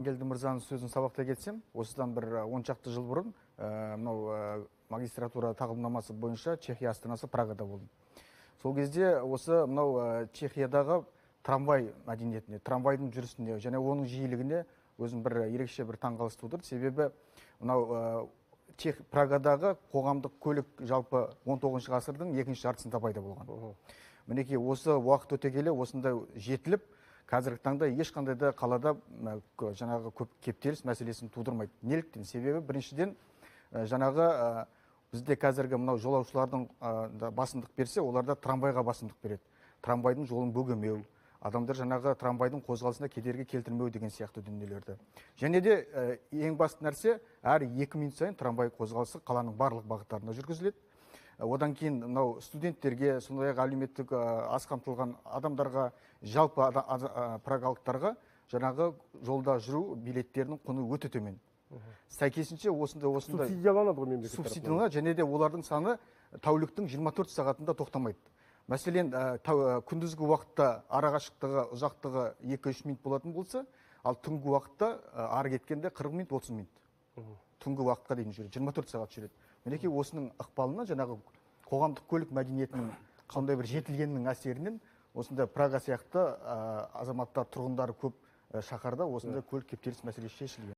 Келді мырзаның сөзін сабақтай кетсем, осыдан бір 10 шақты жыл бұрын мынау магистратура тағылымдамасы бойынша Чехия астанасы Прагада болдым. Сол кезде осы мынау Чехиядағы трамвай мәдениетіне, трамвайдың жүрісіне және оның жиілігіне өзім бір ерекше бір таңғалыс тудырды. Себебі мынау Прагадағы қоғамдық көлік жалпы 19 ғасырдың екінші жартысында пайда болған. Мінекей осы уақыт өте келе осында жетіліп, қазіргі таңда ешқандай да қалада жаңағы көп кептеліс мәселесін тудырмайды. Неліктен? Себебі біріншіден жаңағы бізде қазіргі мынау жолаушылардың басымдық берсе, оларда трамвайға басымдық береді. Трамвайдың жолын бөгемеу, адамдар жаңағы трамвайдың қозғалысына кедергі келтірмеу деген сияқты дүниелерді. Және де ең басты нәрсе, әр 2 минут сайын трамвай қозғалысы қаланың барлық бағыттарына жүргізіледі. Одан кейін мынау студенттерге, сондай-ақ әлеуметтік аз қамтылған адамдарға, жалпы прагалықтарға жаңағы жолда жүру билеттерінің құны өте төмен. Сәйкесінше осындай субсидияланады ғой мемлекет тарапынан. Субсидияланады, және де олардың саны тәуліктің 24 сағатында тоқтамайды. Мәселен, күндізгі уақытта арақашықтығы, ұзақтығы 2-3 минут болатын болса, ал түнгі уақытта ары кеткенде 40 минут, 30 минут. Түнгі уақытқа дейін жүреді, 24 сағат жүреді. Мінекей осының ықпалына жаңағы қоғамдық көлік мәдениетінің қандай бір жетілгенінің әсерінен осында Прага сияқты азаматтар, тұрғындары көп шаһарда осында көлік кептеліс мәселесі шешілген.